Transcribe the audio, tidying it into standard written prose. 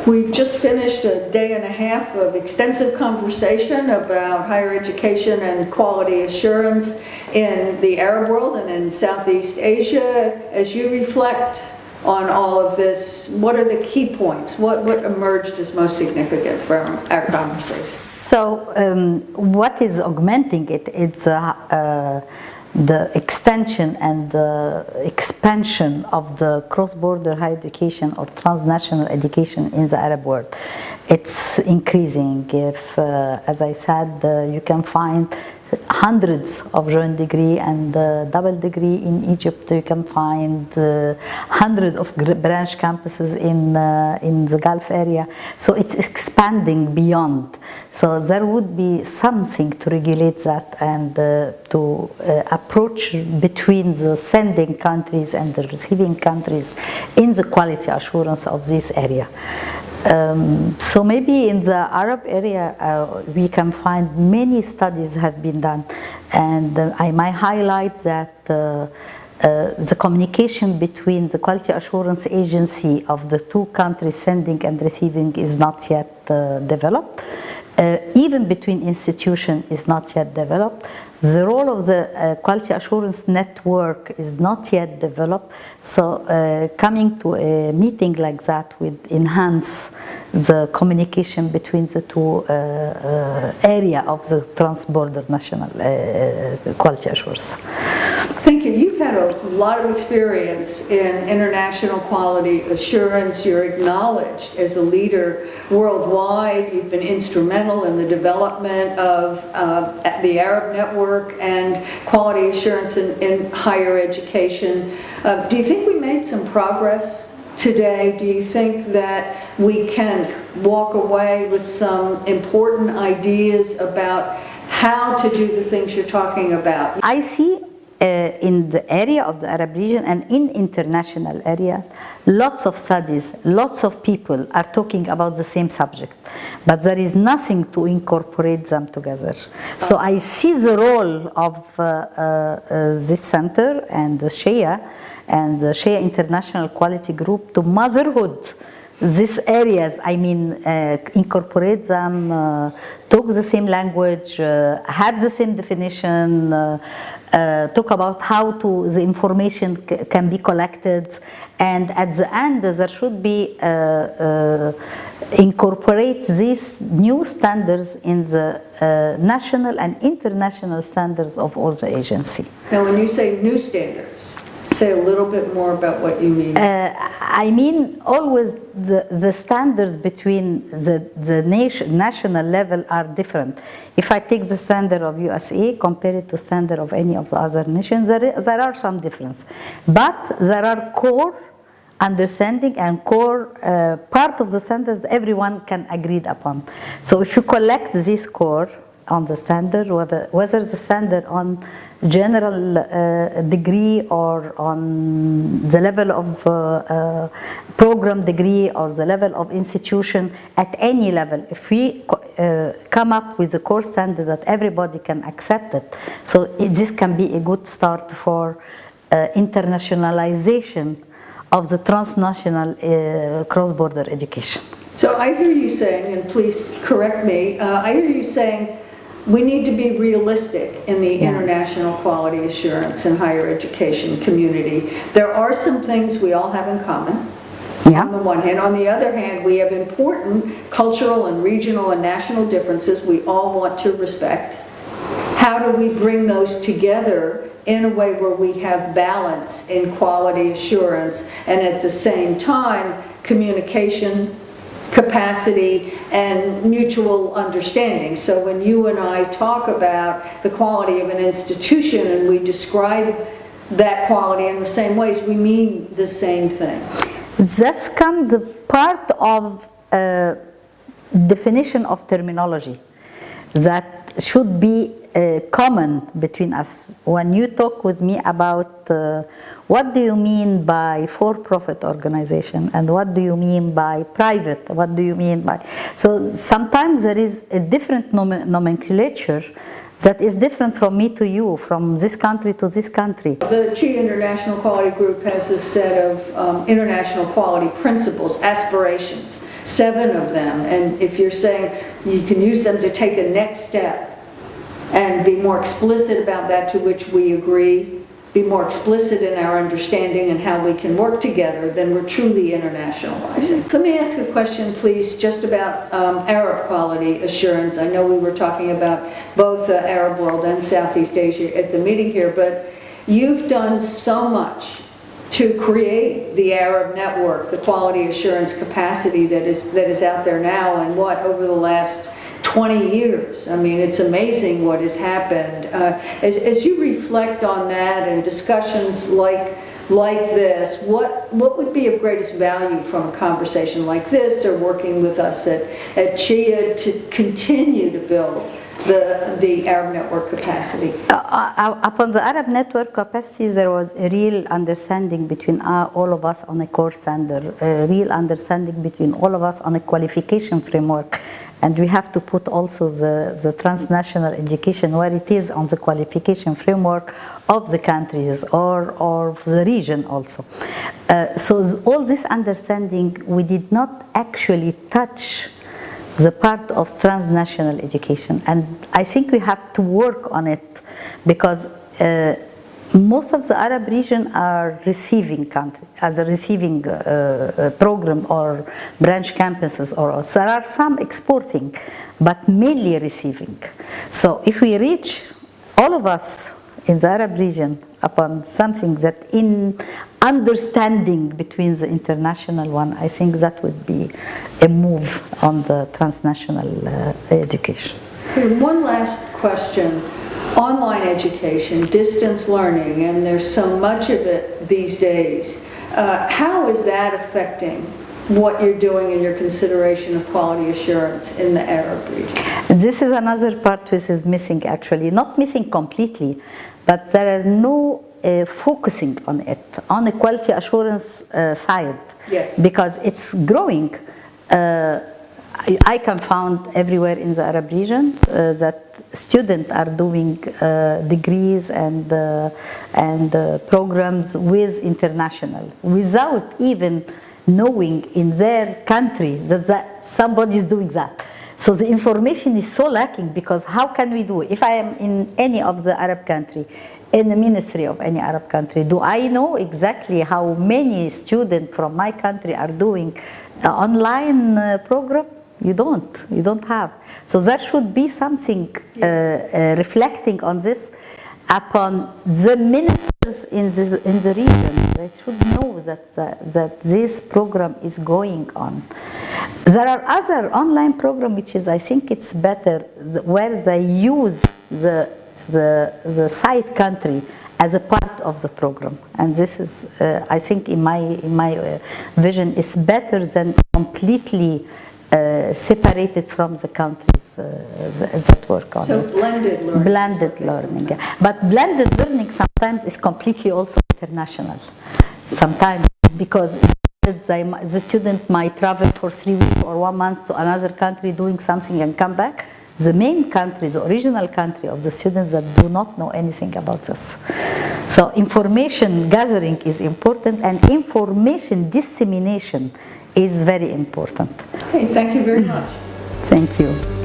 We've just finished a day and a half of extensive conversation about higher education and quality assurance in the Arab world and in Southeast Asia. As you reflect on all of this, what are the key points? What emerged as most significant from our conversation? So what is augmenting it is the extension and the expansion of the cross-border higher education or transnational education in the Arab world. It's increasing. If, as I said, you can find hundreds of joint degree and double degree in Egypt. You can find hundreds of branch campuses in the Gulf area. So it's expanding beyond. So there would be something to regulate that and to approach between the sending countries and the receiving countries in the quality assurance of this area. So maybe in the Arab area we can find many studies have been done, and I might highlight that the communication between the quality assurance agency of the two countries sending and receiving is not yet developed. Even between institutions is not yet developed. The role of the quality assurance network is not yet developed. So coming to a meeting like that would enhance the communication between the two area of the trans-border national quality assurance. Thank you. You've had a lot of experience in international quality assurance. You're acknowledged as a leader worldwide. You've been instrumental in the development of the Arab network and quality assurance in higher education. Do you think we made some progress today? Do you think that we can walk away with some important ideas about how to do the things you're talking about? I see in the area of the Arab region and in international area, lots of studies, lots of people are talking about the same subject, but there is nothing to incorporate them together. So I see the role of this center and the CHEA and the CHEA International Quality Group to motherhood these areas. I mean, incorporate them, talk the same language, have the same definition, talk about how the information can be collected, and at the end there should be incorporate these new standards in the national and international standards of all the agency. Now, when you say new standards, say a little bit more about what you mean. I mean, always the standards between the national level are different. If I take the standard of USA, compare it to standard of any of the other nations, there are some difference. But there are core understanding and core part of the standards everyone can agree upon. So if you collect this core on the standard, whether the standard on general degree or on the level of program degree or the level of institution, at any level, if we come up with a core standard that everybody can accept it, so this can be a good start for internationalization of the transnational cross-border education. So I hear you saying, and please correct me, I hear you saying we need to be realistic in the international quality assurance and higher education community. There are some things we all have in common. On the one hand. On the other hand, we have important cultural and regional and national differences we all want to respect. How do we bring those together in a way where we have balance in quality assurance and at the same time communication, capacity, and mutual understanding? So when you and I talk about the quality of an institution and we describe that quality in the same ways, we mean the same thing. That's come the part of definition of terminology that should be common between us. When you talk with me about what do you mean by for-profit organization and what do you mean by private, what do you mean by... So sometimes there is a different nomenclature that is different from me to you, from this country to this country. The CHEA International Quality Group has a set of international quality principles, aspirations, 7 of them, and if you're saying you can use them to take a next step and be more explicit about that, to which we agree, be more explicit in our understanding and how we can work together, then we're truly internationalizing. Let me ask a question, please, just about Arab quality assurance. I know we were talking about both the Arab world and Southeast Asia at the meeting here, but you've done so much to create the Arab network, the quality assurance capacity that is out there now, and what, over the last 20 years. I mean, it's amazing what has happened. As you reflect on that and discussions like this, what would be of greatest value from a conversation like this, or working with us at CHEA to continue to build the Arab network capacity? Upon the Arab network capacity, there was a real understanding between all of us on a core standard, a real understanding between all of us on a qualification framework. And we have to put also the transnational education where it is on the qualification framework of the countries or the region also. So all this understanding, we did not actually touch the part of transnational education, and I think we have to work on it, because most of the Arab region are receiving country, as a receiving program or branch campuses, or there are some exporting, but mainly receiving. So if we reach all of us in the Arab region upon something that in understanding between the international one, I think that would be a move on the transnational education. One last question. Online education, distance learning, and there's so much of it these days. How is that affecting what you're doing in your consideration of quality assurance in the Arab region? This is another part which is missing, actually. Not missing completely, but there are no focusing on it, on the quality assurance side. Yes. Because it's growing. I can found everywhere in the Arab region that students are doing degrees and programs with international, without even knowing in their country that somebody is doing that. So the information is so lacking, because how can we do it? If I am in any of the Arab country, in the ministry of any Arab country, do I know exactly how many students from my country are doing online program? You don't have. So there should be something reflecting on this upon the ministers in the region. They should know that this program is going on. There are other online programs which is, I think it's better, where they use the site country as a part of the program, and this is, I think, in my vision, is better than completely separated from the countries that work on it. So blended learning. Blended learning, yeah. But blended learning sometimes is completely also international. Sometimes, because the student might travel for 3 weeks or 1 month to another country doing something and come back. The main country, the original country of the students that do not know anything about this. So information gathering is important, and information dissemination is very important. Okay, thank you very much. Thank you.